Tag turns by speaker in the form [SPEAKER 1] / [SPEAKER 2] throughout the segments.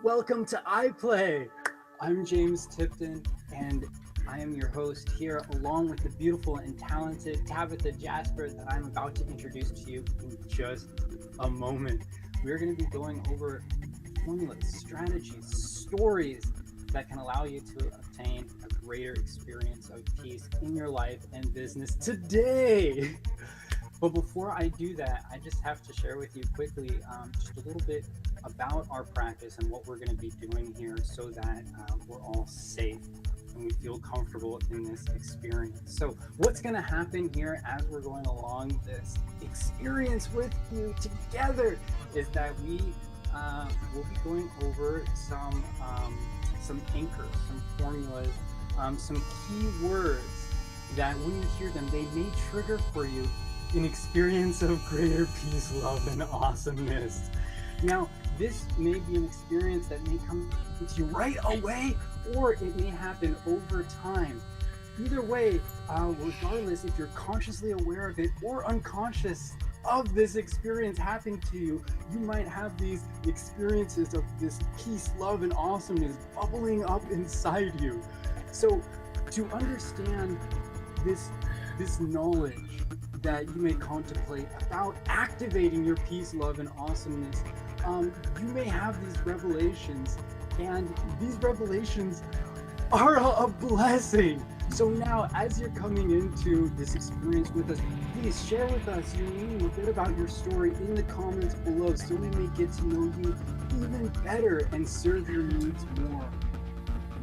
[SPEAKER 1] Welcome to iPlay. I'm James Tipton, and I am your host here, along with the beautiful and talented Tabitha Jasper that I'm about to introduce to you in just a moment. We're going to be going over formulas, strategies, stories that can allow you to obtain a greater experience of peace in your life and business today. But before I do that, I just have to share with you quickly just a little bit about our practice and what we're going to be doing here so that we're all safe and we feel comfortable in this experience. So what's going to happen here as we're going along this experience with you together is that we will be going over some anchors, some formulas, some key words that when you hear them, they may trigger for you an experience of greater peace, love, and awesomeness. Now, this may be an experience that may come to you right away, or it may happen over time. Either way, regardless if you're consciously aware of it or unconscious of this experience happening to you, you might have these experiences of this peace, love, and awesomeness bubbling up inside you. So to understand this knowledge that you may contemplate about activating your peace, love, and awesomeness, you may have these revelations, and these revelations are a blessing. So now, as you're coming into this experience with us, please share with us your name, a bit about your story in the comments below so we may get to know you even better and serve your needs more.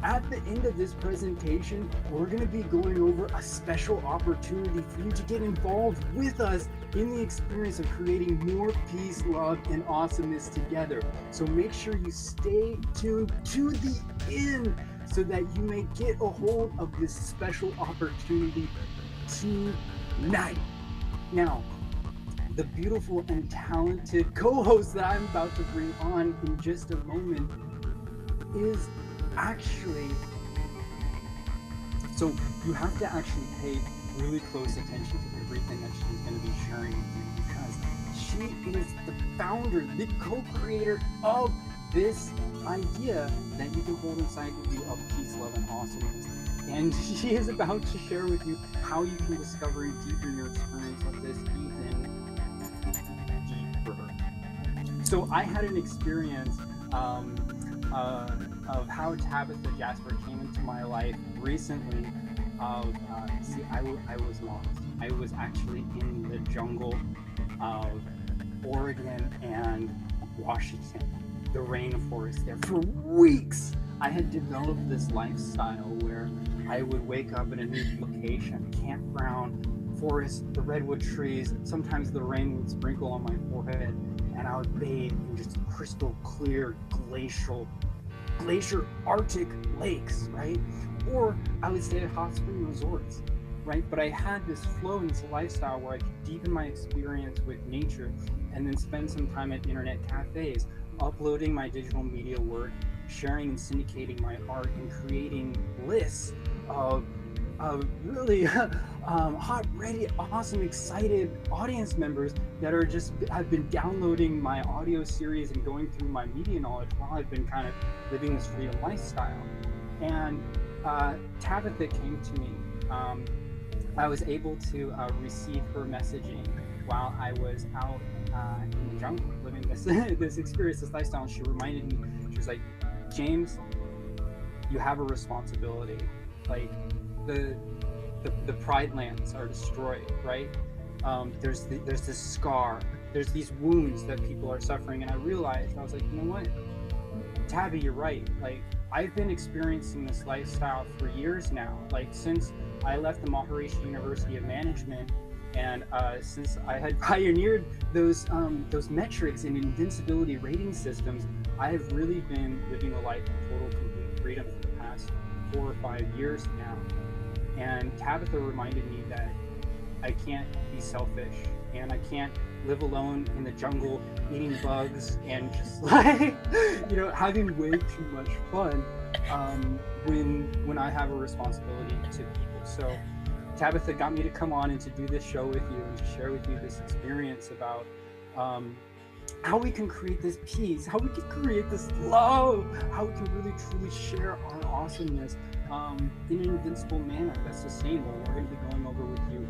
[SPEAKER 1] At the end of this presentation, we're going to be going over a special opportunity for you to get involved with us in the experience of creating more peace, love, and awesomeness together. So make sure you stay tuned to the end so that you may get a hold of this special opportunity tonight. Now, the beautiful and talented co-host that I'm about to bring on in just a moment is actually, so you have to actually pay really close attention to everything that she's going to be sharing with you, because she is the founder, the co-creator of this idea that you can hold inside of you of peace, love, and awesomeness. And she is about to share with you how you can discover and deepen your experience of this even deeper. So I had an experience of how Tabitha Jasper came into my life recently. I was lost. I was actually in the jungle of Oregon and Washington, the rainforest there for weeks. I had developed this lifestyle where I would wake up in a new location, campground, forest, the redwood trees. Sometimes the rain would sprinkle on my forehead, and I would bathe in just crystal clear glacier Arctic lakes, right? Or I would stay at hot spring resorts, right? But I had this flow and this lifestyle where I could deepen my experience with nature and then spend some time at internet cafes, uploading my digital media work, sharing and syndicating my art, and creating lists of really hot, ready, awesome, excited audience members that are just have been downloading my audio series and going through my media knowledge while I've been kind of living this freedom lifestyle. And Tabitha came to me. I was able to receive her messaging while I was out in the jungle living this experience, this lifestyle. And she reminded me, she was like, James, you have a responsibility. Like, the pride lands are destroyed, right? There's this scar, there's these wounds that people are suffering. And I realized, I was like, you know what, Tabby, you're right. Like, I've been experiencing this lifestyle for years now. Like, since I left the Mahesh University of Management, and since I had pioneered those metrics and invincibility rating systems, I have really been living a life of total complete freedom for the past 4 or 5 years now. And Tabitha reminded me that I can't be selfish, and I can't live alone in the jungle eating bugs and just like, you know, having way too much fun when I have a responsibility to people. So Tabitha got me to come on and to do this show with you and to share with you this experience about how we can create this peace, how we can create this love, how we can really truly share our awesomeness in an invincible manner that's sustainable. We're going to be going over with you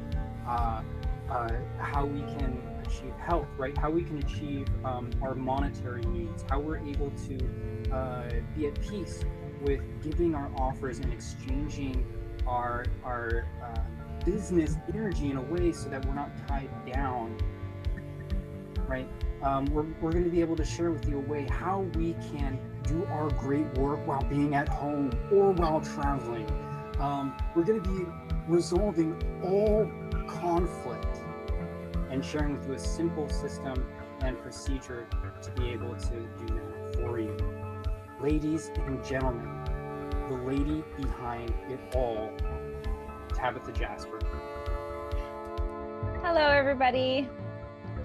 [SPEAKER 1] how we can achieve health, right? How we can achieve our monetary needs, how we're able to be at peace with giving our offers and exchanging our business energy in a way so that we're not tied down, right? We're going to be able to share with you a way how we can do our great work while being at home or while traveling. We're going to be resolving all conflict and sharing with you a simple system and procedure to be able to do that for you. Ladies and gentlemen, the lady behind it all, Tabitha Jasper.
[SPEAKER 2] Hello, everybody.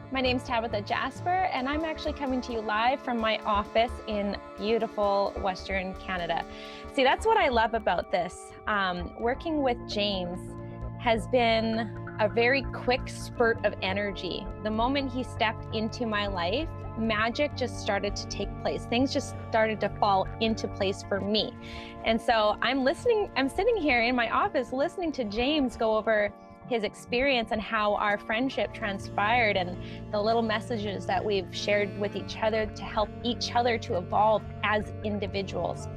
[SPEAKER 2] My name's Tabitha Jasper, and I'm actually coming to you live from my office in beautiful Western Canada. See, that's what I love about this. Working with James has been a very quick spurt of energy. The moment he stepped into my life, magic just started to take place. Things just started to fall into place for me. And so I'm sitting here in my office listening to James go over his experience and how our friendship transpired and the little messages that we've shared with each other to help each other to evolve as individuals.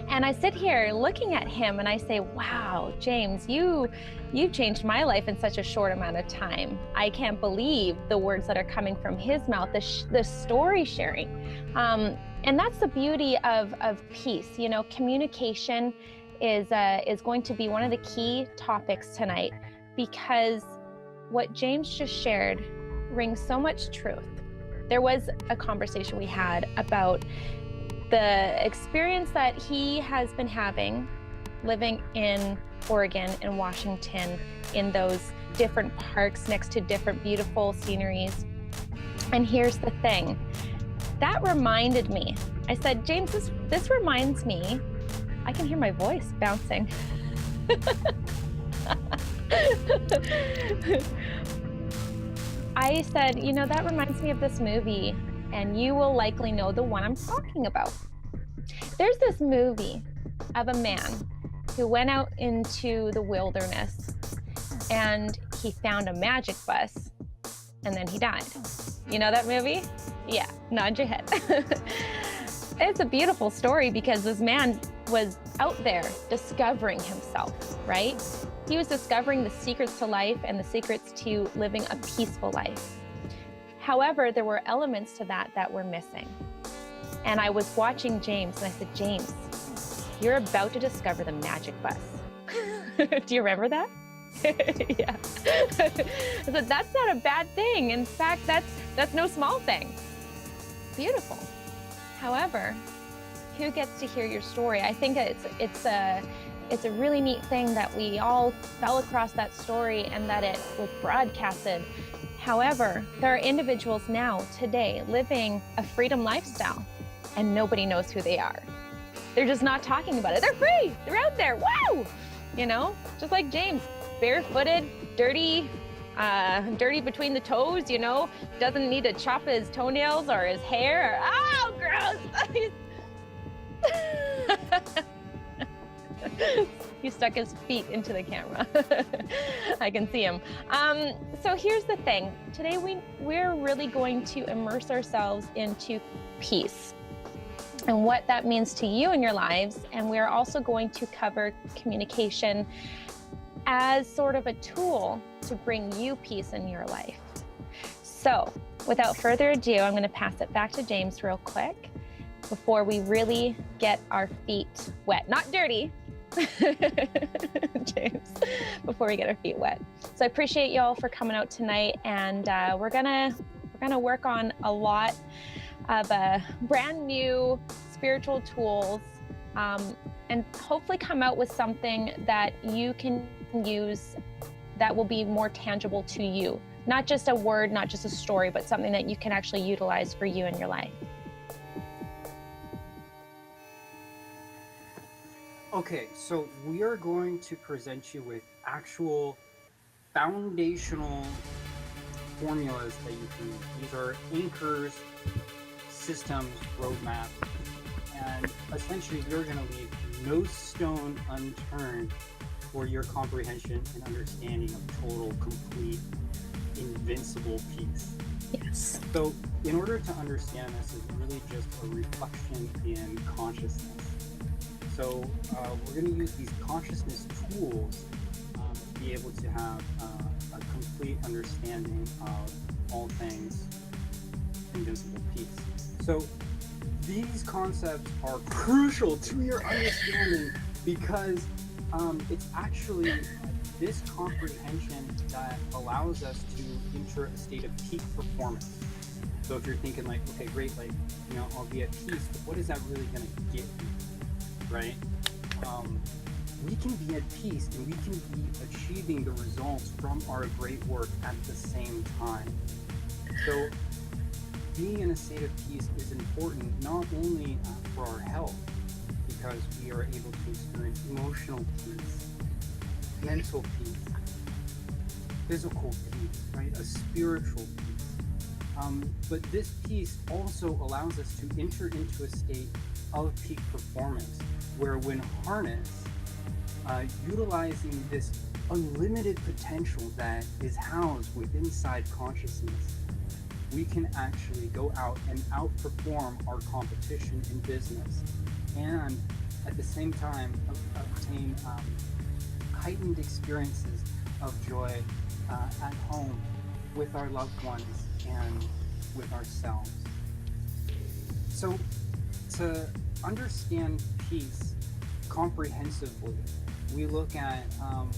[SPEAKER 2] And I sit here looking at him and I say, wow, James, you've changed my life in such a short amount of time. I can't believe the words that are coming from his mouth, the story sharing. And that's the beauty of peace. You know, communication is going to be one of the key topics tonight, because what James just shared rings so much truth. There was a conversation we had about the experience that he has been having living in Oregon and Washington, in those different parks next to different beautiful sceneries. And here's the thing, that reminded me, I said, James, this reminds me, I can hear my voice bouncing. I said, you know, that reminds me of this movie, and you will likely know the one I'm talking about. There's this movie of a man who went out into the wilderness and he found a magic bus and then he died. You know that movie? Yeah, nod your head. It's a beautiful story because this man was out there discovering himself, right? He was discovering the secrets to life and the secrets to living a peaceful life. However, there were elements to that were missing. And I was watching James and I said, James, you're about to discover the magic bus. Do you remember that? Yeah. I said, that's not a bad thing. In fact, that's no small thing. Beautiful. However, who gets to hear your story? I think it's a really neat thing that we all fell across that story and that it was broadcasted. However, there are individuals now, today, living a freedom lifestyle, and nobody knows who they are. They're just not talking about it. They're free, they're out there, wow! You know, just like James, barefooted, dirty between the toes, you know, doesn't need to chop his toenails or his hair, oh, gross! He stuck his feet into the camera. I can see him. So here's the thing. Today we're really going to immerse ourselves into peace and what that means to you in your lives. And we're also going to cover communication as sort of a tool to bring you peace in your life. So without further ado, I'm going to pass it back to James real quick before we really get our feet wet. Not dirty, James, before we get our feet wet. So I appreciate y'all for coming out tonight, and we're gonna work on a lot of brand new spiritual tools, and hopefully come out with something that you can use that will be more tangible to you. Not just a word, not just a story, but something that you can actually utilize for you in your life.
[SPEAKER 1] Okay, so we are going to present you with actual foundational formulas that you can use. These are anchors, systems, roadmaps, and essentially you're going to leave no stone unturned for your comprehension and understanding of total, complete, invincible peace.
[SPEAKER 2] Yes.
[SPEAKER 1] So in order to understand this is really just a reflection in consciousness. So we're going to use these consciousness tools to be able to have a complete understanding of all things invincible peace. So these concepts are crucial to your understanding because it's actually this comprehension that allows us to enter a state of peak performance. So if you're thinking like, okay, great, like, you know, I'll be at peace, but what is that really going to get me, right? We can be at peace and we can be achieving the results from our great work at the same time. So being in a state of peace is important not only for our health, because we are able to experience emotional peace, mental peace, physical peace, right? A spiritual peace. But this peace also allows us to enter into a state of peak performance, where when harnessed, utilizing this unlimited potential that is housed within inside consciousness, we can actually go out and outperform our competition in business, and at the same time obtain heightened experiences of joy at home with our loved ones and with ourselves. So to understand peace comprehensively, we look at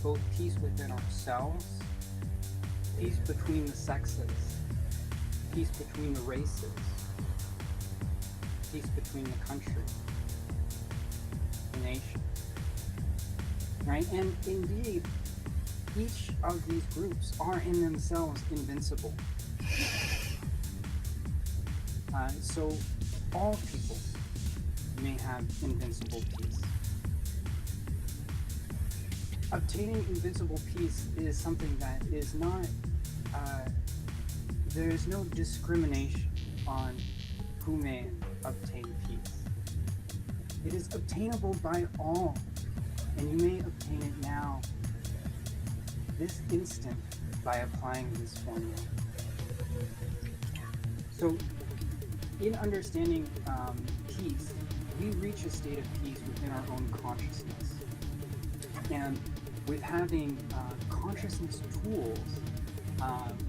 [SPEAKER 1] both peace within ourselves, peace between the sexes, peace between the races, peace between the countries, the nation, right? And indeed, each of these groups are in themselves invincible. So all people may have invincible peace. Obtaining invincible peace is something that is not, there is no discrimination on who may obtain peace. It is obtainable by all, and you may obtain it now, this instant, by applying this formula. So, in understanding peace, we reach a state of peace within our own consciousness. And with having consciousness tools,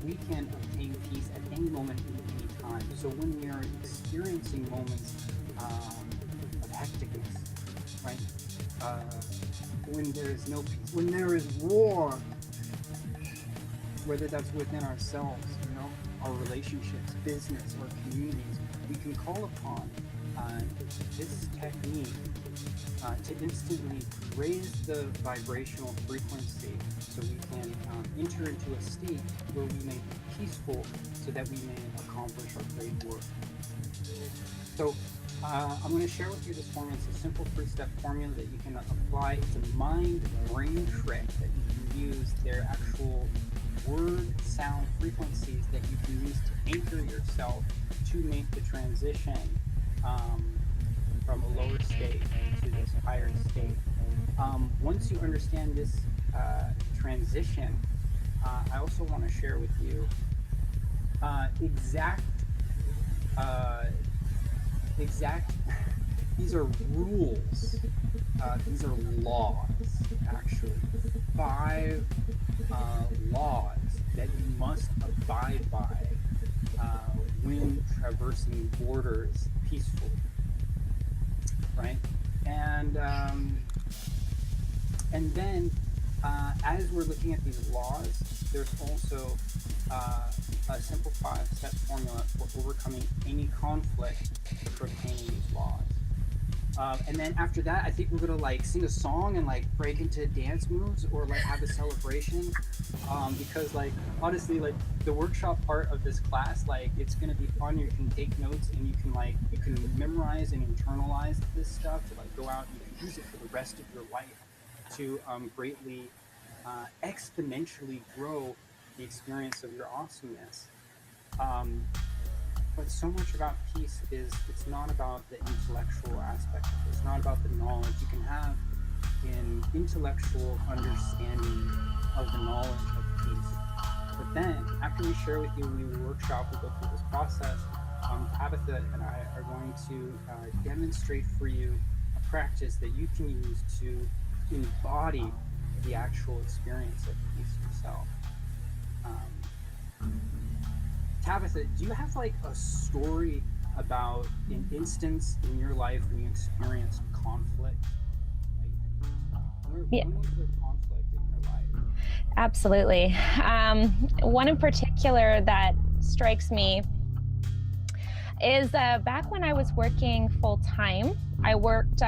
[SPEAKER 1] we can obtain peace at any moment in any time. So when we are experiencing moments of hecticness, right? When there is no peace, when there is war, whether that's within ourselves, you know, our relationships, business, or communities, we can call upon this technique to instantly raise the vibrational frequency so we can enter into a state where we may be peaceful so that we may accomplish our great work. So I'm going to share with you this formula. It's a simple 3-step formula that you can apply. It's a mind-brain trick that you can use. Their actual word, sound, frequencies that you can use to anchor yourself to make the transition from a lower state to this higher state. Once you understand this transition, I also want to share with you exact these are rules, these are laws, actually 5 laws that you must abide by when traversing borders peacefully, right? And then as we're looking at these laws, there's also a simple 5-step formula for overcoming any conflict pertaining to these laws. And then after that, I think we're gonna like sing a song and like break into dance moves or like have a celebration, because like honestly, like the workshop part of this class, like it's gonna be fun. You can take notes and you can memorize and internalize this stuff to like go out and you can use it for the rest of your life to greatly exponentially grow the experience of your awesomeness. But so much about peace is, it's not about the intellectual aspect of it. It's not about the knowledge. You can have an intellectual understanding of the knowledge of peace. But then, after we share with you, we workshop, we go through this process, Tabitha and I are going to demonstrate for you a practice that you can use to embody the actual experience of peace yourself. Tabitha, do you have like a story about an instance in your life when you experienced conflict? Like, when was there conflict in your life?
[SPEAKER 2] Absolutely. One in particular that strikes me is back when I was working full time. I worked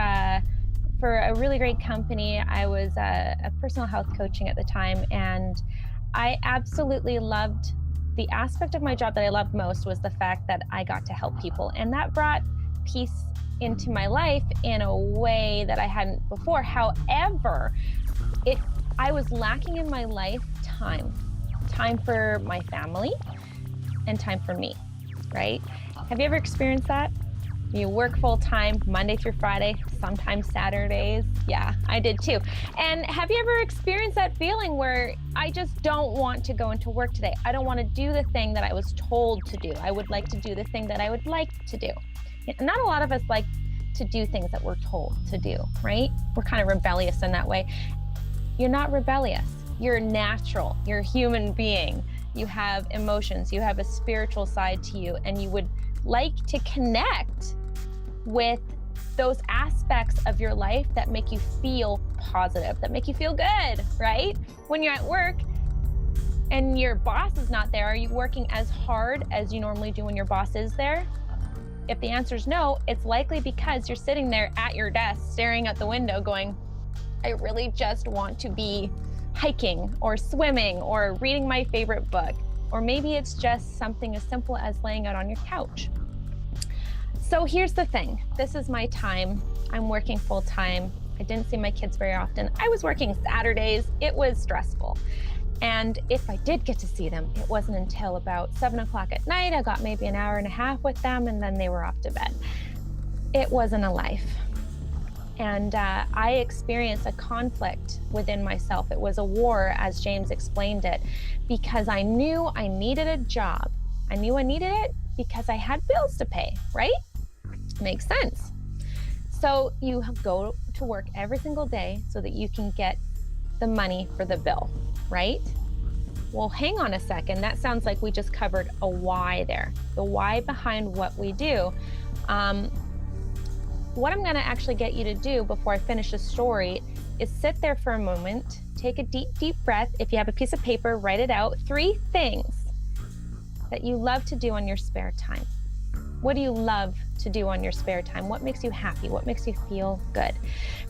[SPEAKER 2] for a really great company. I was a personal health coaching at the time, and I absolutely loved the aspect of my job that I loved most was the fact that I got to help people. And that brought peace into my life in a way that I hadn't before. However, I was lacking in my life time for my family and time for me, right? Have you ever experienced that? You work full time, Monday through Friday, sometimes Saturdays. Yeah, I did too. And have you ever experienced that feeling where I just don't want to go into work today? I don't want to do the thing that I was told to do. I would like to do the thing that I would like to do. Not a lot of us like to do things that we're told to do, right? We're kind of rebellious in that way. You're not rebellious. You're natural. You're a human being. You have emotions. You have a spiritual side to you, and you would like to connect with those aspects of your life that make you feel positive, that make you feel good, right? When you're at work and your boss is not there, are you working as hard as you normally do when your boss is there? If the answer is no, it's likely because you're sitting there at your desk staring out the window going, I really just want to be hiking or swimming or reading my favorite book. Or maybe it's just something as simple as laying out on your couch. So here's the thing. This is my time. I'm working full time. I didn't see my kids very often. I was working Saturdays. It was stressful. And if I did get to see them, it wasn't until about 7 o'clock at night. I got maybe an hour and a half with them, and then they were off to bed. It wasn't a life. And I experienced a conflict within myself. It was a war, as James explained it, because I knew I needed a job. I knew I needed it because I had bills to pay, right? Makes sense. So you go to work every single day so that you can get the money for the bill, right? Well, hang on a second. That sounds like we just covered a why there. The why behind what we do. What I'm going to actually get you to do before I finish the story is sit there for a moment, take a deep, deep breath. If you have a piece of paper, write it out. 3 things that you love to do on your spare time. What do you love to do on your spare time? What makes you happy? What makes you feel good?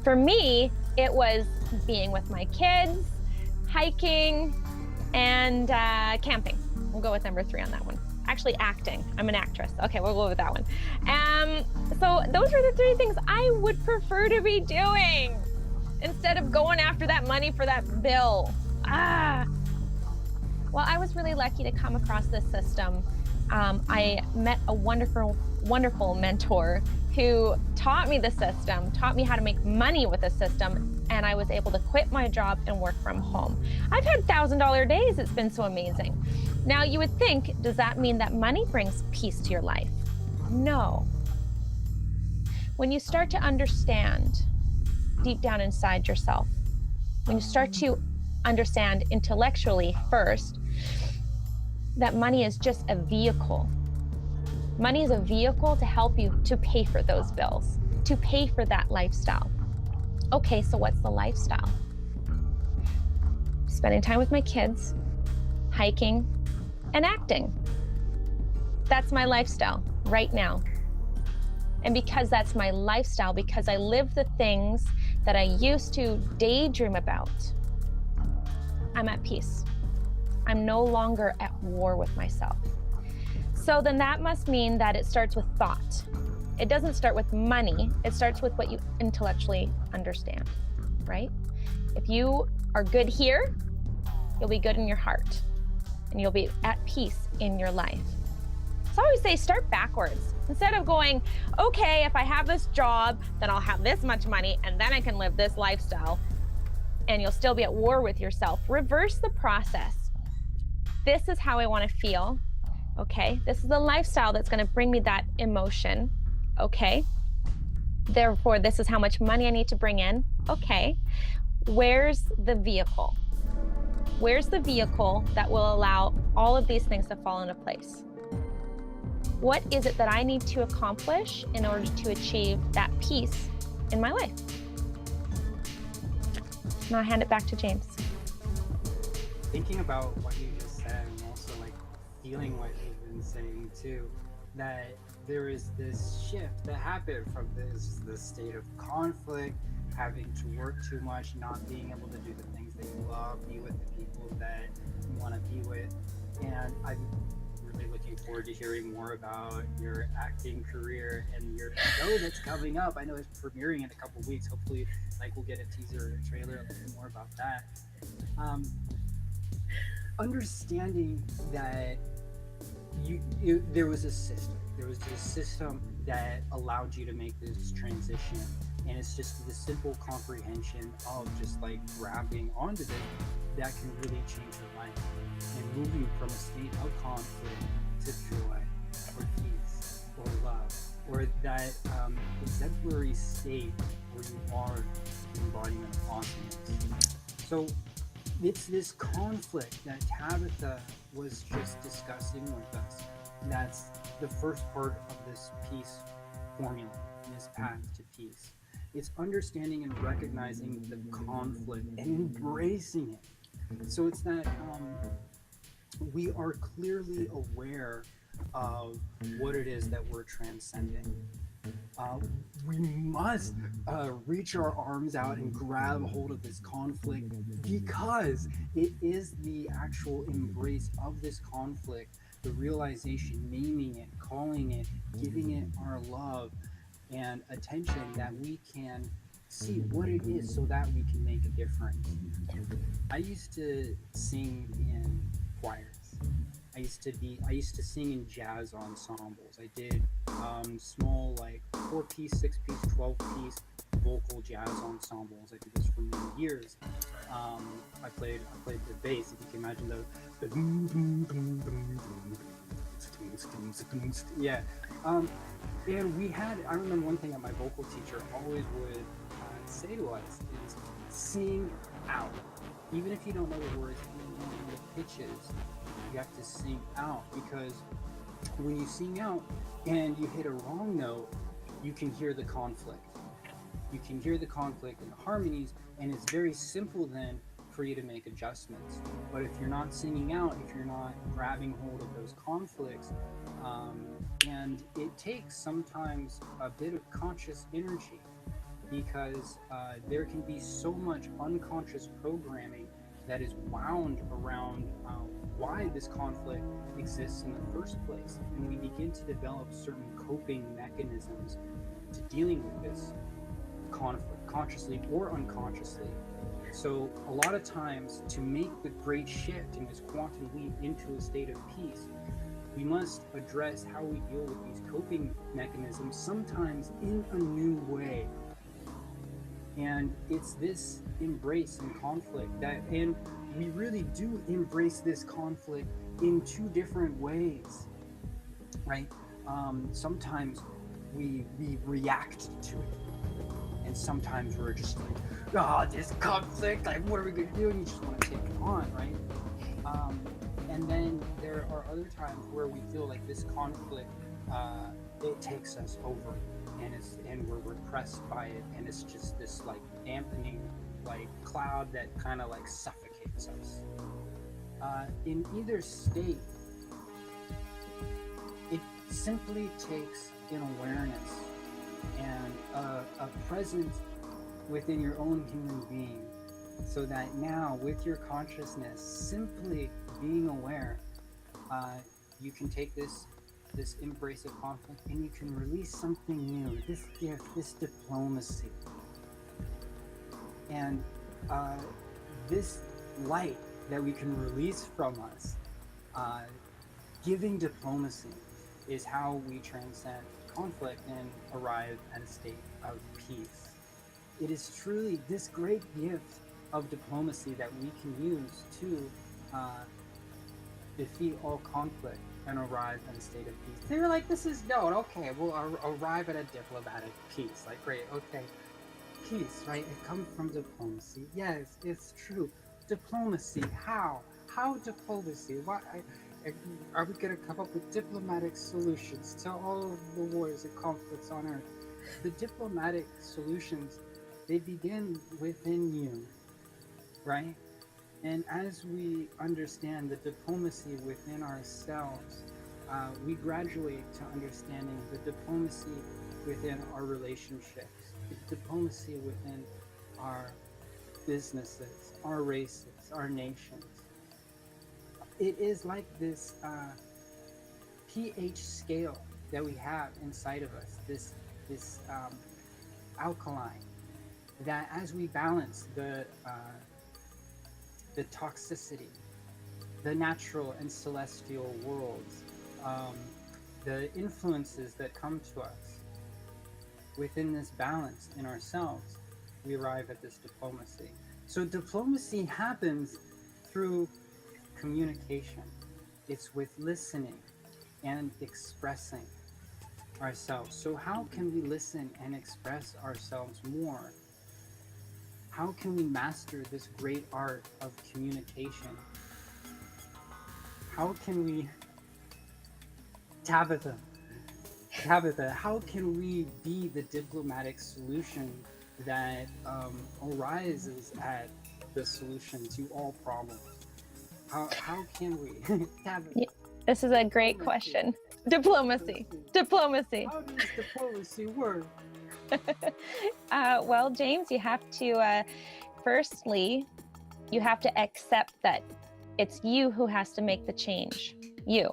[SPEAKER 2] For me, it was being with my kids, hiking, and camping. We'll go with number 3 on that one. Actually, acting. I'm an actress. Okay, we'll go with that one. So those are the 3 things I would prefer to be doing instead of going after that money for that bill. Well, I was really lucky to come across this system. I met a wonderful, wonderful mentor who taught me the system, taught me how to make money with the system, and I was able to quit my job and work from home. I've had $1,000 days. It's been so amazing. Now, you would think, does that mean that money brings peace to your life? No. When you start to understand deep down inside yourself, when you start to understand intellectually first that money is just a vehicle. Money is a vehicle to help you to pay for those bills, to pay for that lifestyle. Okay, so what's the lifestyle? Spending time with my kids, hiking, and acting. That's my lifestyle right now. And because that's my lifestyle, because I live the things that I used to daydream about, I'm at peace. I'm no longer at war with myself. So then that must mean that it starts with thought. It doesn't start with money. It starts with what you intellectually understand, right? If you are good here, you'll be good in your heart. and you'll be at peace in your life. So I always say start backwards. Instead of going, okay, if I have this job, then I'll have this much money and then I can live this lifestyle, and you'll still be at war with yourself. Reverse the process. This is how I want to feel. Okay, this is the lifestyle that's going to bring me that emotion. Okay, therefore, this is how much money I need to bring in. Okay, where's the vehicle? Where's the vehicle that will allow all of these things to fall into place? What is it that I need to accomplish in order to achieve that peace in my life? Now I hand it back to James.
[SPEAKER 1] Thinking about what you just said, and also like feeling what you've been saying too, that there is this shift that happened from this state of conflict, having to work too much, not being able to do the things that you love, be with the people that you want to be with. And I'm really looking forward to hearing more about your acting career and your show that's coming up. I know it's premiering in a couple of weeks. Hopefully, like, we'll get a teaser or a trailer, a little more about that. Understanding that there was a system. There was this system that allowed you to make this transition. And it's just this simple comprehension of just like grabbing onto this that can really change your life and move you from a state of conflict to joy or peace or love, or that exemplary state where you are the embodiment of awesomeness. So it's this conflict that Tabitha was just discussing with us. That's the first part of this peace formula, this path to peace. It's understanding and recognizing the conflict and embracing it. So it's that we are clearly aware of what it is that we're transcending. We must reach our arms out and grab hold of this conflict, because it is the actual embrace of this conflict, the realization, naming it, calling it, giving it our love and attention, that we can see what it is so that we can make a difference. I used to sing in choirs. I used to sing in jazz ensembles. I did small, like 4-piece, 6-piece, 12-piece vocal jazz ensembles. I did this for many years. I played the bass. If you can imagine the yeah. And we had, I remember one thing that my vocal teacher always would say to us is sing out. Even if you don't know the words, even if you don't know the pitches, you have to sing out, because when you sing out and you hit a wrong note, you can hear the conflict. You can hear the conflict in the harmonies, and it's very simple then for you to make adjustments. But if you're not singing out, if you're not grabbing hold of those conflicts, and it takes sometimes a bit of conscious energy, because there can be so much unconscious programming that is wound around why this conflict exists in the first place. And we begin to develop certain coping mechanisms to dealing with this conflict, consciously or unconsciously. So a lot of times, to make the great shift in this quantum leap into a state of peace, we must address how we deal with these coping mechanisms, sometimes in a new way. And it's this embrace and conflict that, and we really do embrace this conflict in two different ways, right? Sometimes we react to it, and sometimes we're just like, this conflict, like, what are we gonna do? And you just want to take it on, right? And then there are other times where we feel like this conflict, it takes us over, and we're repressed by it, and it's just this like dampening, like cloud that kind of like suffocates us. In either state, it simply takes an awareness and a presence within your own human being, so that now with your consciousness simply being aware, you can take this embrace of conflict and you can release something new, this gift, this diplomacy, and this light that we can release from us Giving diplomacy is how we transcend conflict and arrive at a state of peace. It is truly this great gift of diplomacy that we can use to defeat all conflict and arrive at a state of peace. They were like, this is no, okay, we'll arrive at a diplomatic peace. Like, great, okay, peace, right? It comes from diplomacy. Yes, it's true. Diplomacy, how? How diplomacy? Why? Are we going to come up with diplomatic solutions to all of the wars and conflicts on Earth? The diplomatic solutions, they begin within you, right? And as we understand the diplomacy within ourselves, we graduate to understanding the diplomacy within our relationships, the diplomacy within our businesses, our races, our nations. It is like this pH scale that we have inside of us, this alkaline, that as we balance the toxicity, the natural and celestial worlds, the influences that come to us, within this balance in ourselves, we arrive at this diplomacy. So diplomacy happens through communication. It's with listening and expressing ourselves. So how can we listen and express ourselves more? How can we master this great art of communication? How can we, Tabitha, how can we be the diplomatic solution that arises at the solution to all problems? How can we? Tabitha,
[SPEAKER 2] this is a great question. Diplomacy.
[SPEAKER 1] How does diplomacy work?
[SPEAKER 2] Well, James, you have to, firstly, you have to accept that it's you who has to make the change. You.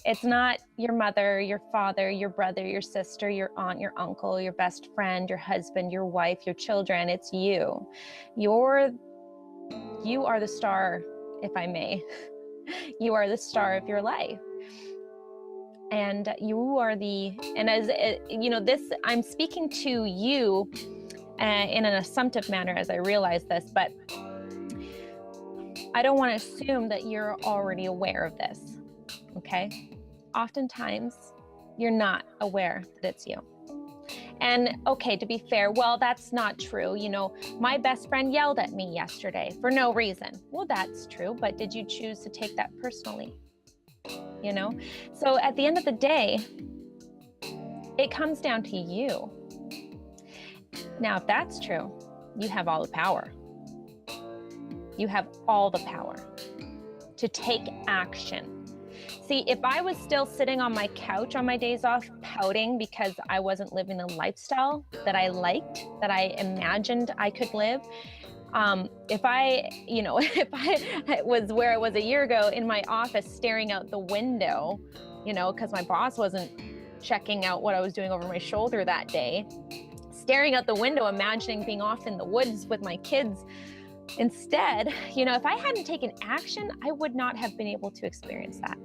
[SPEAKER 2] It's not your mother, your father, your brother, your sister, your aunt, your uncle, your best friend, your husband, your wife, your children. It's you. You are the star, if I may. You are the star of your life. And you are and as you know, this, I'm speaking to you in an assumptive manner as I realize this, but I don't want to assume that you're already aware of this, okay? Oftentimes, you're not aware that it's you. And okay, to be fair, well, that's not true. You know, my best friend yelled at me yesterday for no reason. Well, that's true, but did you choose to take that personally? You know? So at the end of the day, it comes down to you. Now, if that's true, you have all the power. You have all the power to take action. See, if I was still sitting on my couch on my days off pouting because I wasn't living the lifestyle that I liked, that I imagined I could live, if I was where I was a year ago in my office staring out the window, you know, because my boss wasn't checking out what I was doing over my shoulder that day, staring out the window, imagining being off in the woods with my kids. Instead, you know, if I hadn't taken action, I would not have been able to experience that.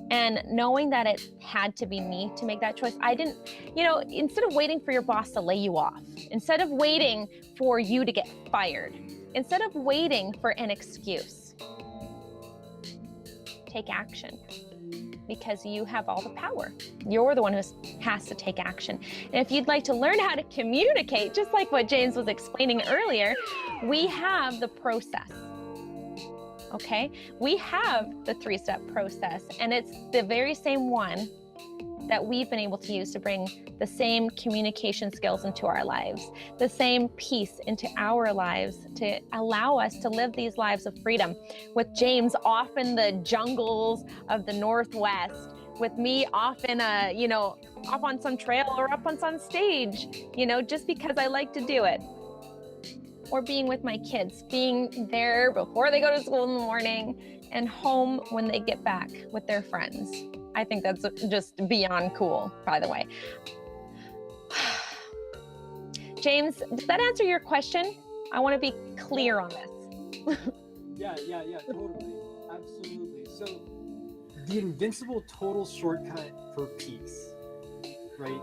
[SPEAKER 2] And knowing that it had to be me to make that choice, I didn't, you know, instead of waiting for your boss to lay you off, instead of waiting for you to get fired, instead of waiting for an excuse, take action, because you have all the power. You're the one who has to take action. And if you'd like to learn how to communicate, just like what James was explaining earlier, we have the process. Okay, we have the 3-step process, and it's the very same one that we've been able to use to bring the same communication skills into our lives, the same peace into our lives, to allow us to live these lives of freedom. With James off in the jungles of the Northwest, with me off in a, you know, off on some trail or up on some stage, you know, just because I like to do it. Or being with my kids, being there before they go to school in the morning and home when they get back with their friends. I think that's just beyond cool, by the way. James, does that answer your question? I want to be clear on this.
[SPEAKER 1] Yeah, totally. Absolutely. So The invincible total shortcut for peace, right?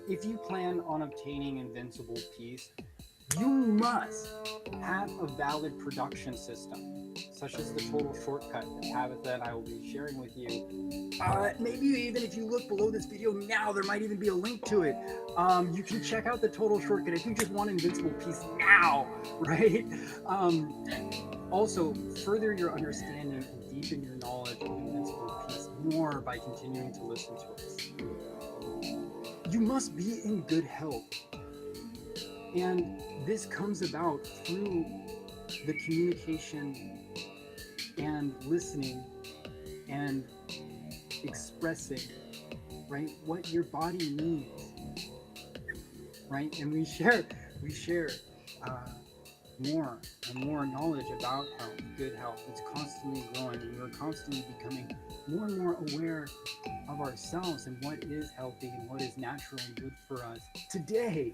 [SPEAKER 1] If you plan on obtaining invincible peace, you must have a valid production system, such as the total shortcut that Tabitha and I will be sharing with you. Maybe even if you look below this video now, there might even be a link to it. You can check out the total shortcut if you just want invincible peace now, right? Also, further your understanding and deepen your knowledge of invincible peace more by continuing to listen to us. You must be in good health. And this comes about through the communication and listening and expressing, right, what your body needs, right? And we share more and more knowledge about health, good health. It's constantly growing, and we're constantly becoming more and more aware of ourselves and what is healthy and what is natural and good for us. Today,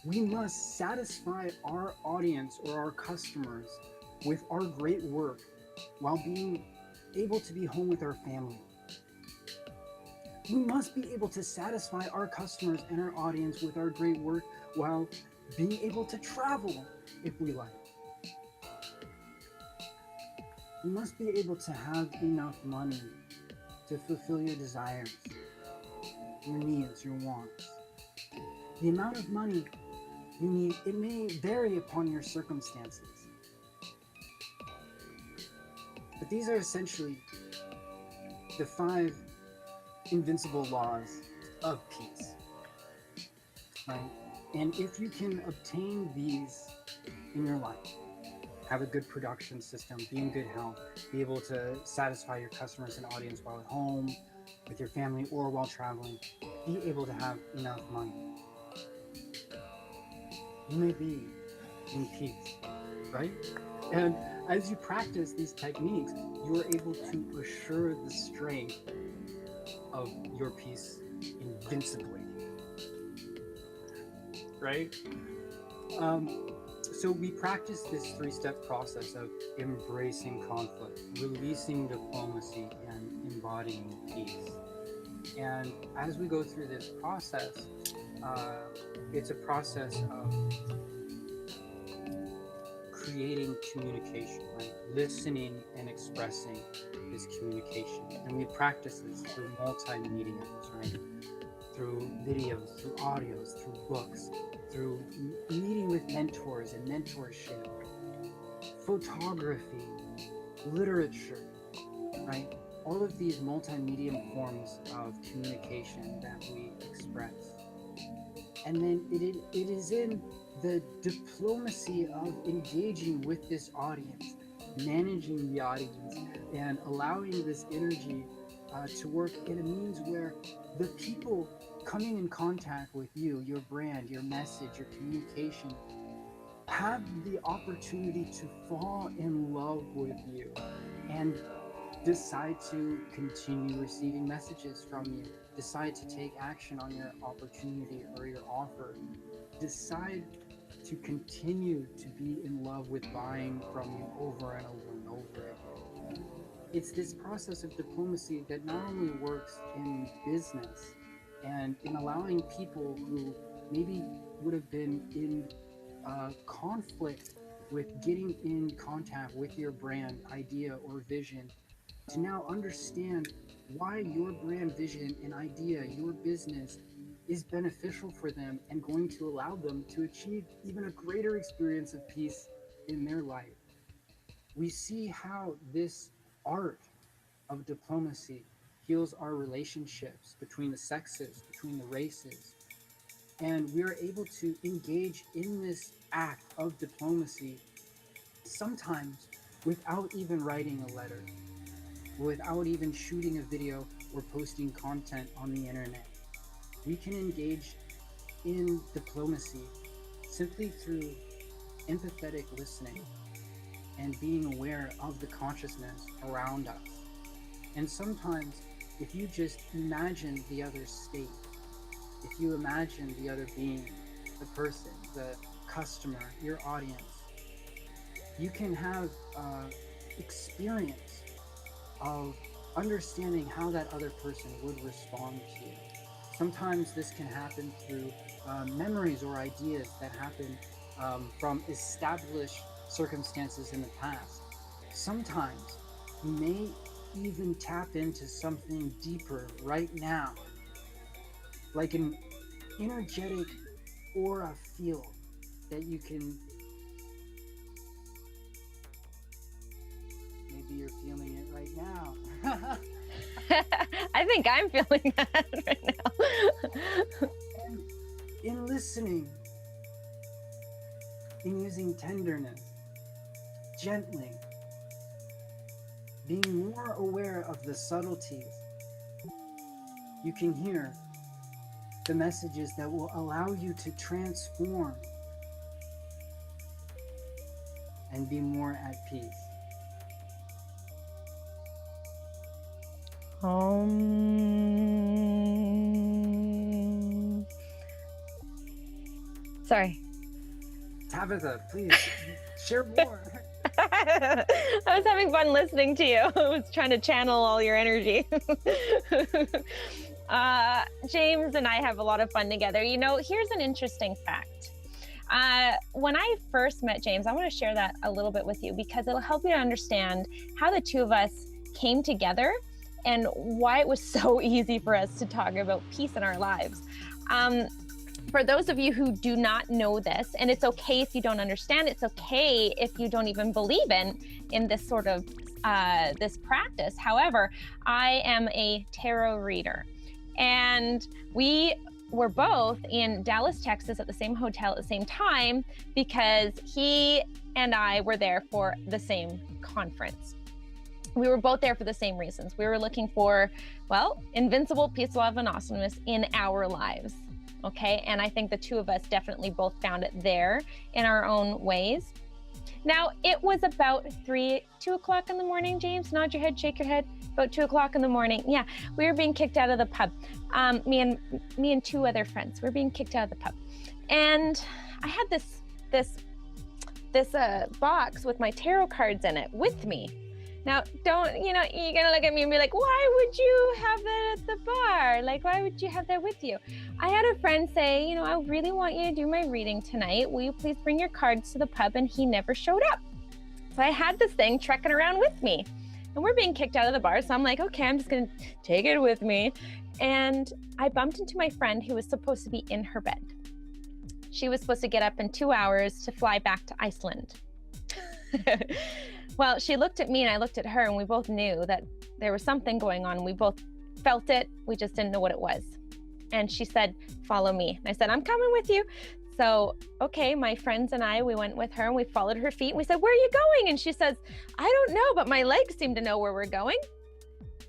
[SPEAKER 1] we must satisfy our audience or our customers with our great work while being able to be home with our family. We must be able to satisfy our customers and our audience with our great work while being able to travel if we like. You must be able to have enough money to fulfill your desires, your needs, your wants. The amount of money you need, it may vary upon your circumstances. But these are essentially the 5 invincible laws of peace, right? And if you can obtain these in your life, have a good production system, be in good health, be able to satisfy your customers and audience while at home, with your family, or while traveling, be able to have enough money, you may be in peace, right? And as you practice these techniques, you are able to assure the strength of your peace invincibly, right? So we practice this 3-step process of embracing conflict, releasing diplomacy, and embodying peace. And as we go through this process, it's a process of creating communication, right? Listening and expressing is communication. And we practice this through multimedia, right? Through videos, through audios, through books, through meeting with mentors and mentorship, photography, literature, right? All of these multimedia forms of communication that we express. And then it is in the diplomacy of engaging with this audience, managing the audience, and allowing this energy to work in a means where the people coming in contact with you, your brand, your message, your communication, have the opportunity to fall in love with you and decide to continue receiving messages from you, decide to take action on your opportunity or your offer, decide to continue to be in love with buying from you over and over and over again. It's this process of diplomacy that not only works in business and in allowing people who maybe would have been in conflict with getting in contact with your brand idea or vision to now understand why your brand vision and idea, your business, is beneficial for them and going to allow them to achieve even a greater experience of peace in their life. We see how this art of diplomacy heals our relationships between the sexes, between the races, and we are able to engage in this act of diplomacy sometimes without even writing a letter, without even shooting a video or posting content on the internet. We can engage in diplomacy simply through empathetic listening and being aware of the consciousness around us. And sometimes, if you just imagine the other state, if you imagine the other being, the person, the customer, your audience, you can have experience of understanding how that other person would respond to you. Sometimes this can happen through memories or ideas that happen from established circumstances in the past. Sometimes you may even tap into something deeper right now, like an energetic aura field that you can, maybe you're feeling it right now.
[SPEAKER 2] I think I'm feeling that right now.
[SPEAKER 1] And in listening, in using tenderness, gently, being more aware of the subtleties, you can hear the messages that will allow you to transform and be more at peace.
[SPEAKER 2] Sorry.
[SPEAKER 1] Tabitha, please share more.
[SPEAKER 2] I was having fun listening to you. I was trying to channel all your energy. James and I have a lot of fun together. You know, here's an interesting fact. When I first met James, I want to share that a little bit with you because it'll help you to understand how the two of us came together and why it was so easy for us to talk about peace in our lives. For those of you who do not know this, and it's okay if you don't understand, it's okay if you don't even believe in this sort of this practice. However, I am a tarot reader, and we were both in Dallas, Texas at the same hotel at the same time because he and I were there for the same conference. We were both there for the same reasons. We were looking for, well, invincible, peace, love, and awesomeness in our lives. Okay, and I think the two of us definitely both found it there in our own ways. Now, it was about 2 o'clock in the morning, James. Nod your head, shake your head. About 2 o'clock in the morning. Yeah, we were being kicked out of the pub. Me and two other friends were being kicked out of the pub. And I had this box with my tarot cards in it with me. Now, you're gonna look at me and be like, why would you have that at the bar? Like, why would you have that with you? I had a friend say, I really want you to do my reading tonight. Will you please bring your cards to the pub? And he never showed up. So I had this thing trekking around with me. And we're being kicked out of the bar. So I'm like, okay, I'm just gonna take it with me. And I bumped into my friend who was supposed to be in her bed. She was supposed to get up in 2 hours to fly back to Iceland. Well, she looked at me and I looked at her, and we both knew that there was something going on. We both felt it. We just didn't know what it was. And she said, follow me. And I said, I'm coming with you. So, okay, my friends and I, we went with her and we followed her feet. And we said, where are you going? And she says, I don't know, but my legs seem to know where we're going.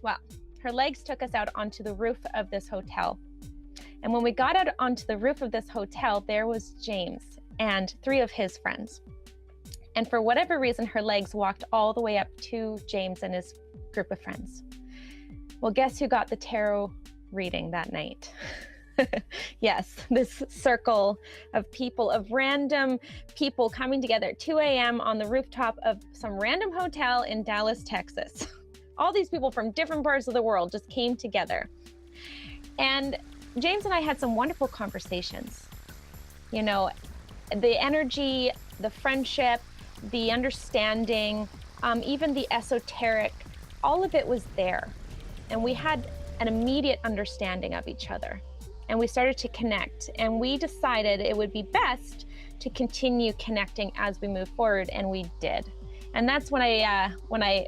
[SPEAKER 2] Well, her legs took us out onto the roof of this hotel. And when we got out onto the roof of this hotel, there was James and 3 of his friends. And for whatever reason, her legs walked all the way up to James and his group of friends. Well, guess who got the tarot reading that night? Yes, this circle of people, of random people coming together at 2 a.m. on the rooftop of some random hotel in Dallas, Texas. All these people from different parts of the world just came together. And James and I had some wonderful conversations. The energy, the friendship, the understanding, even the esoteric, all of it was there. And we had an immediate understanding of each other. And we started to connect. And we decided it would be best to continue connecting as we move forward, and we did. And that's when I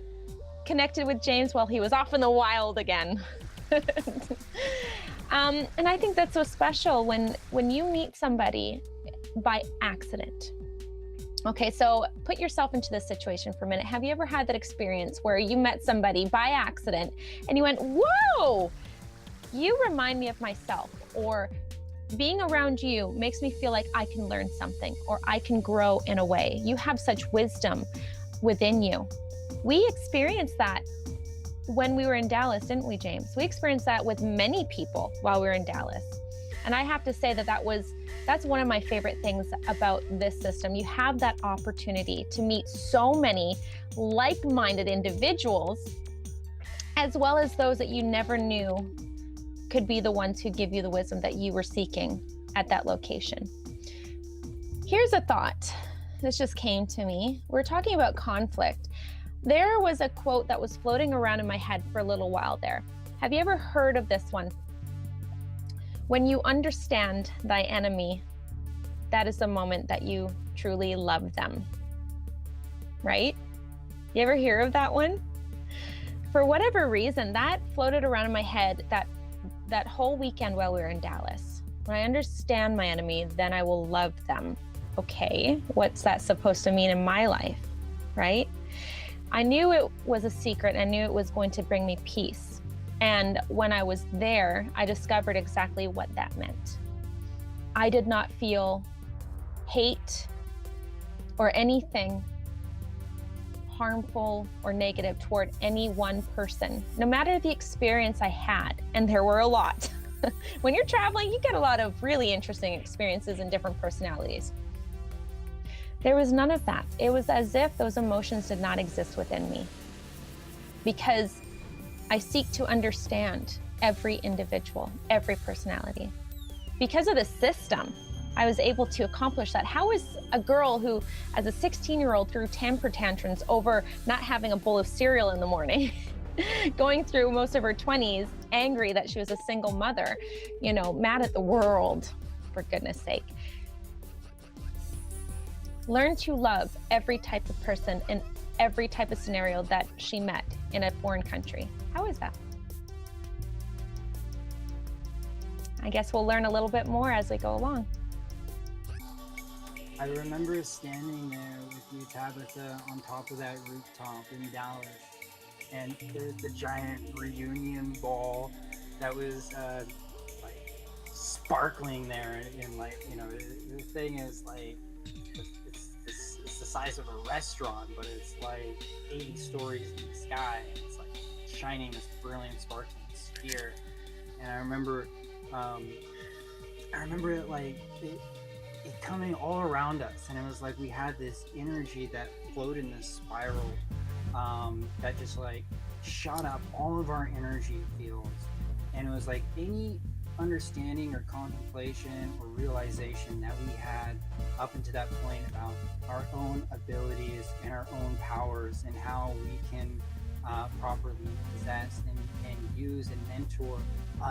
[SPEAKER 2] connected with James while he was off in the wild again. And I think that's so special when you meet somebody by accident. Okay, so put yourself into this situation for a minute. Have you ever had that experience where you met somebody by accident and you went, whoa, you remind me of myself, or being around you makes me feel like I can learn something or I can grow in a way. You have such wisdom within you. We experienced that when we were in Dallas, didn't we, James? We experienced that with many people while we were in Dallas. And I have to say that's one of my favorite things about this system. You have that opportunity to meet so many like-minded individuals as well as those that you never knew could be the ones who give you the wisdom that you were seeking at that location. Here's a thought. This just came to me. We're talking about conflict. There was a quote that was floating around in my head for a little while there. Have you ever heard of this one? When you understand thy enemy, that is the moment that you truly love them. Right? You ever hear of that one? For whatever reason, that floated around in my head that whole weekend while we were in Dallas. When I understand my enemy, then I will love them. Okay, what's that supposed to mean in my life, right? I knew it was a secret. I knew it was going to bring me peace. And when I was there, I discovered exactly what that meant. I did not feel hate or anything harmful or negative toward any one person, no matter the experience I had, and there were a lot. When you're traveling, you get a lot of really interesting experiences and different personalities. There was none of that. It was as if those emotions did not exist within me, because I seek to understand every individual, every personality. Because of the system, I was able to accomplish that. How is a girl who, as a 16-year-old, threw temper tantrums over not having a bowl of cereal in the morning, going through most of her 20s, angry that she was a single mother, mad at the world, for goodness sake. Learn to love every type of person in every type of scenario that she met in a foreign country. How is that? I guess we'll learn a little bit more as we go along.
[SPEAKER 1] I remember standing there with you, Tabitha, on top of that rooftop in Dallas, and there's the giant reunion ball that was sparkling there, and the thing is it's the size of a restaurant, but it's like 80 stories in the sky, and it's like shining this brilliant sparkling sphere. And I remember it coming all around us, and it was like we had this energy that flowed in this spiral that just like shot up all of our energy fields. And it was like any understanding or contemplation or realization that we had up until that point about our own abilities and our own powers and how we can properly possess and use and mentor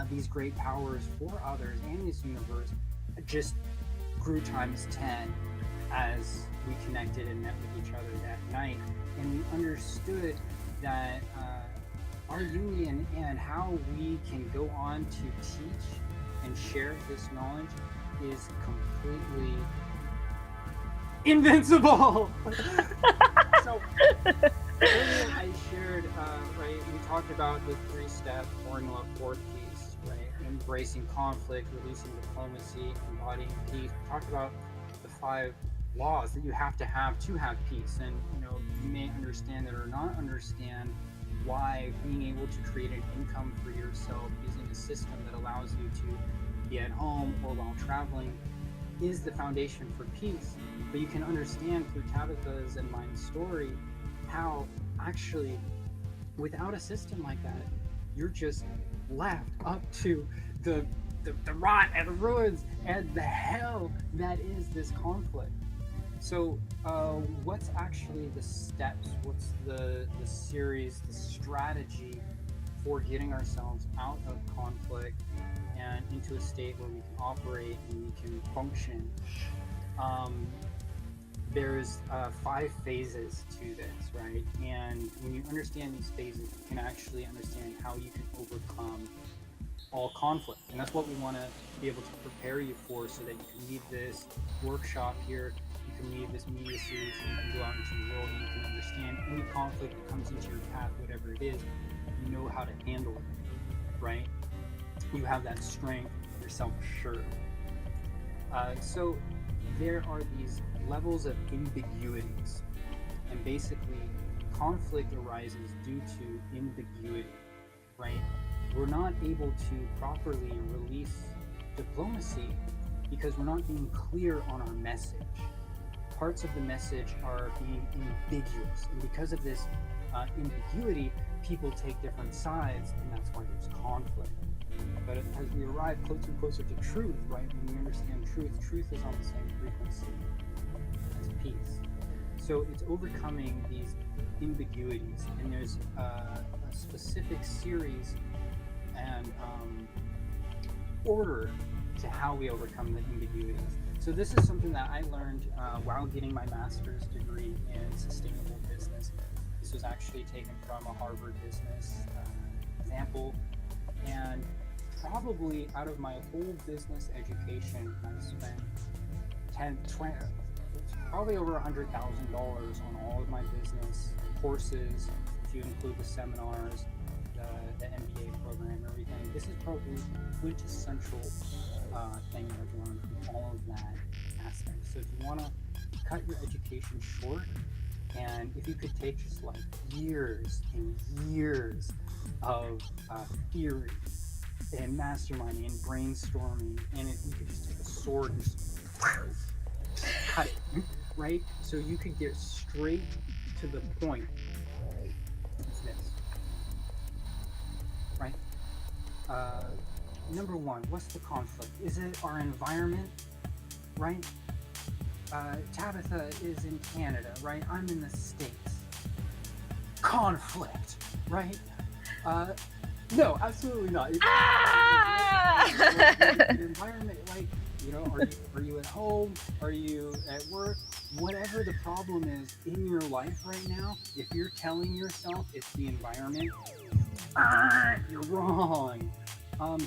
[SPEAKER 1] these great powers for others and this universe just grew times 10 as we connected and met with each other that night. And we understood that our union and how we can go on to teach and share this knowledge is completely invincible. So earlier I shared, we talked about the 3-step formula for peace, right? Embracing conflict, releasing diplomacy, embodying peace. We talked about the 5 laws that you have to have peace. And you may understand that or not understand why being able to create an income for yourself using a system that allows you to be at home or while traveling is the foundation for peace. But you can understand through Tabitha's and my story how actually without a system like that, you're just left up to the rot and the ruins and the hell that is this conflict. So what's actually the steps? What's the series, the strategy for getting ourselves out of conflict and into a state where we can operate and we can function? There's 5 phases to this, right? And when you understand these phases, you can actually understand how you can overcome all conflict. And that's what we want to be able to prepare you for, so that you can leave this workshop here, you can leave this media series, and you can go out into the world and you can understand any conflict that comes into your path, whatever it is, you know how to handle it, right? You have that strength, you're self-assured. So there are these levels of ambiguities, and basically conflict arises due to ambiguity, right? We're not able to properly release diplomacy because we're not being clear on our message. Parts of the message are being ambiguous, and because of this ambiguity, people take different sides, and that's why there's conflict. But as we arrive closer and closer to truth, right, when we understand truth, truth is on the same frequency as peace. So it's overcoming these ambiguities, and there's a specific series and order to how we overcome the ambiguities. So this is something that I learned while getting my master's degree in sustainable business. This was actually taken from a Harvard business example, and probably out of my whole business education, I've spent probably over $100,000 on all of my business courses, if you include the seminars, the MBA program, everything. This is probably quintessential thing that I've learned from all of that aspect. So if you want to cut your education short, and if you could take just like years and years of theory and masterminding and brainstorming, and if you could just take a sword and just cut it, right? So you could get straight to the point. It's this, right? Number one, what's the conflict? Is it our environment, right? Tabitha is in Canada, right? I'm in the States. Conflict, right? No, absolutely not. The environment, like, you know, are you at home? Are you at work? Whatever the problem is in your life right now, if you're telling yourself it's the environment, you're wrong.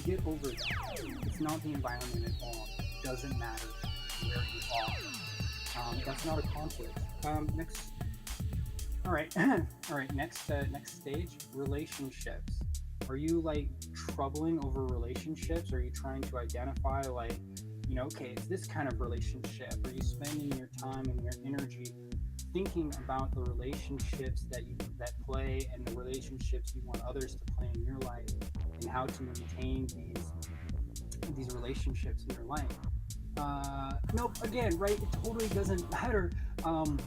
[SPEAKER 1] Get over that. It's not the environment at all. It doesn't matter where you are. That's not a conflict. Next. All right. All right. Next stage, relationships. Are you like troubling over relationships? Are you trying to identify like, you know, okay, it's this kind of relationship? Are you spending your time and your energy thinking about the relationships that play and the relationships you want others to play in your life, and how to maintain these relationships in your life? Nope, again, right, it totally doesn't matter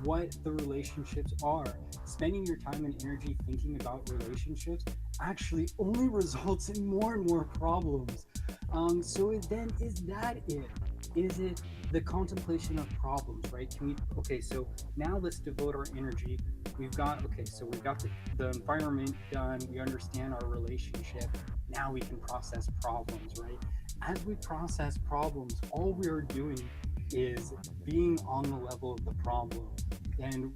[SPEAKER 1] what the relationships are. Spending your time and energy thinking about relationships actually only results in more and more problems. So then, is that it? Is it the contemplation of problems, right? Okay, so now let's devote our energy. We've got the environment done. We understand our relationship. Now we can process problems, right? As we process problems, all we are doing is being on the level of the problem. And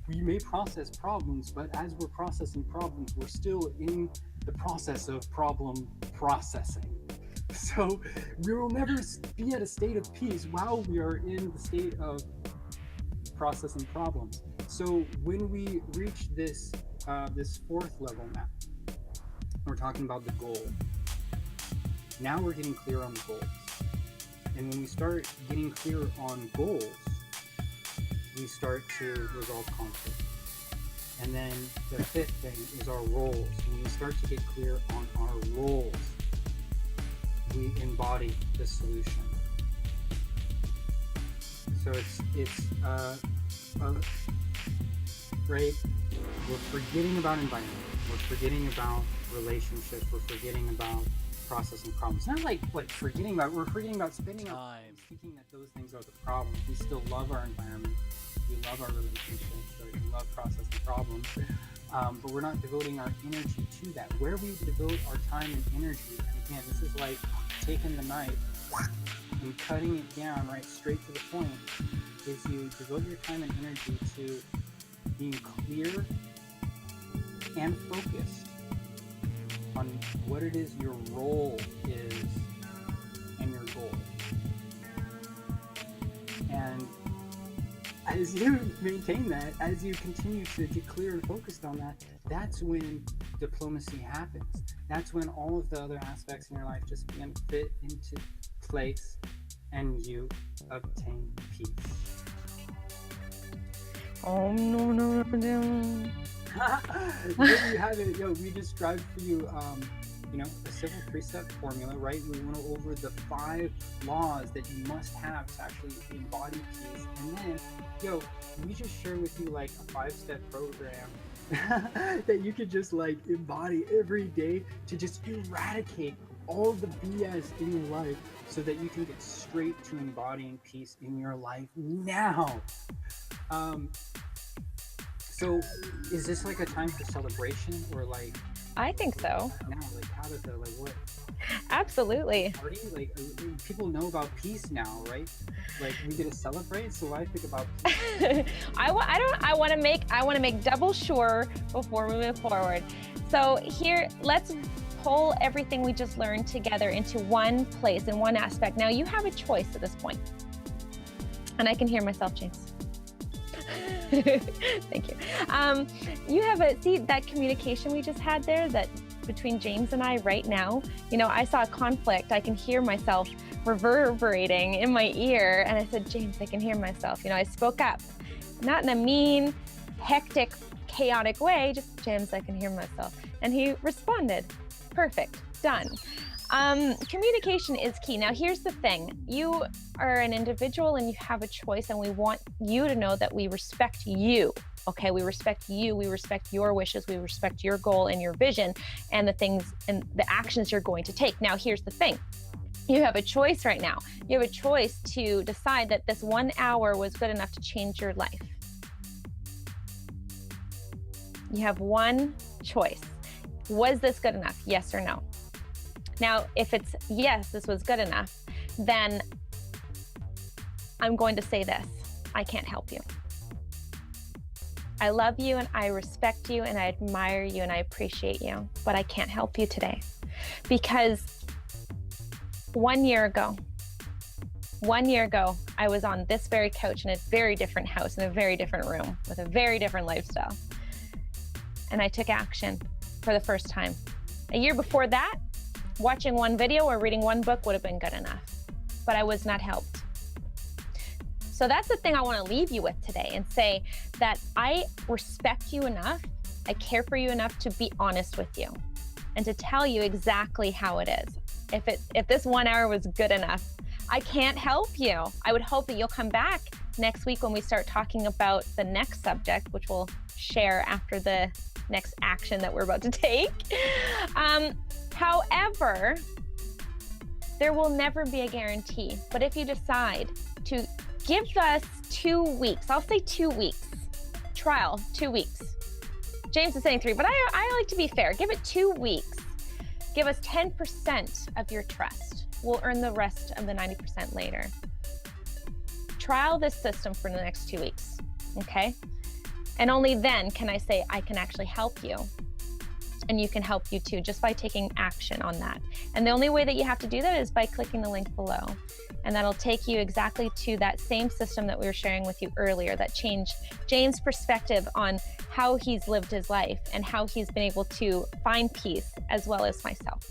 [SPEAKER 1] we may process problems, but as we're processing problems, we're still in the process of problem processing. So we will never be at a state of peace while we are in the state of processing problems. So when we reach this fourth level now, we're talking about the goal. Now we're getting clear on the goals. And when we start getting clear on goals, we start to resolve conflict. And then the fifth thing is our roles. When we start to get clear on our roles, we embody the solution. So it's right? We're forgetting about environment. We're forgetting about relationships. We're forgetting about processing problems. Not like forgetting about. We're forgetting about spending our time thinking that those things are the problem. We still love our environment. We love our relationships. Right? We love processing problems. But we're not devoting our energy to that. Where we devote our time and energy, and again, this is like taking the knife and cutting it down right straight to the point, is you devote your time and energy to being clear and focused on what it is your role is and your goal. And as you maintain that, as you continue to get clear and focused on that, that's when diplomacy happens. That's when all of the other aspects in your life just begin to fit into place and you obtain peace.
[SPEAKER 2] Oh, no.
[SPEAKER 1] There you have it. We described for you a simple 3-step formula, right? We went over the 5 laws that you must have to actually embody peace. And then, we just share with you like a 5-step program that you could just like embody every day to just eradicate all the BS in your life so that you can get straight to embodying peace in your life now. So is this like a time for celebration or like?
[SPEAKER 2] I think so.
[SPEAKER 1] Now, like Tabitha, like what?
[SPEAKER 2] Absolutely.
[SPEAKER 1] Party? Like people know about peace now, right? Like we get to celebrate. So I think about peace.
[SPEAKER 2] I want to make double sure before we move forward. So here, let's pull everything we just learned together into one place, in one aspect. Now you have a choice at this point. And I can hear myself, James. Thank you. You have see that communication we just had there, that between James and I right now, I saw a conflict. I can hear myself reverberating in my ear. And I said, James, I can hear myself. I spoke up, not in a mean, hectic, chaotic way, just James, I can hear myself. And he responded, perfect, done. Communication is key. Now, here's the thing. You are an individual and you have a choice, and we want you to know that we respect you. Okay, we respect you. We respect your wishes. We respect your goal and your vision and the things and the actions you're going to take. Now, here's the thing. You have a choice right now. You have a choice to decide that this 1 hour was good enough to change your life. You have one choice. Was this good enough? Yes or no? Now, if it's yes, this was good enough, then I'm going to say this: I can't help you. I love you and I respect you and I admire you and I appreciate you, but I can't help you today. Because 1 year ago, I was on this very couch in a very different house, in a very different room, with a very different lifestyle. And I took action for the first time. A year before that, watching one video or reading one book would have been good enough, but I was not helped. So that's the thing I want to leave you with today, and say that I respect you enough, I care for you enough to be honest with you and to tell you exactly how it is. If this 1 hour was good enough, I can't help you. I would hope that you'll come back next week when we start talking about the next subject, which we'll share after the next action that we're about to take. However, there will never be a guarantee. But if you decide to give us 2 weeks, I'll say 2 weeks, trial, 2 weeks. James is saying 3, but I like to be fair. Give it 2 weeks. Give us 10% of your trust. We'll earn the rest of the 90% later. Trial this system for the next 2 weeks, okay? And only then can I say I can actually help you. And you can help you too, just by taking action on that. And the only way that you have to do that is by clicking the link below. And that'll take you exactly to that same system that we were sharing with you earlier, that changed James' perspective on how he's lived his life and how he's been able to find peace, as well as myself.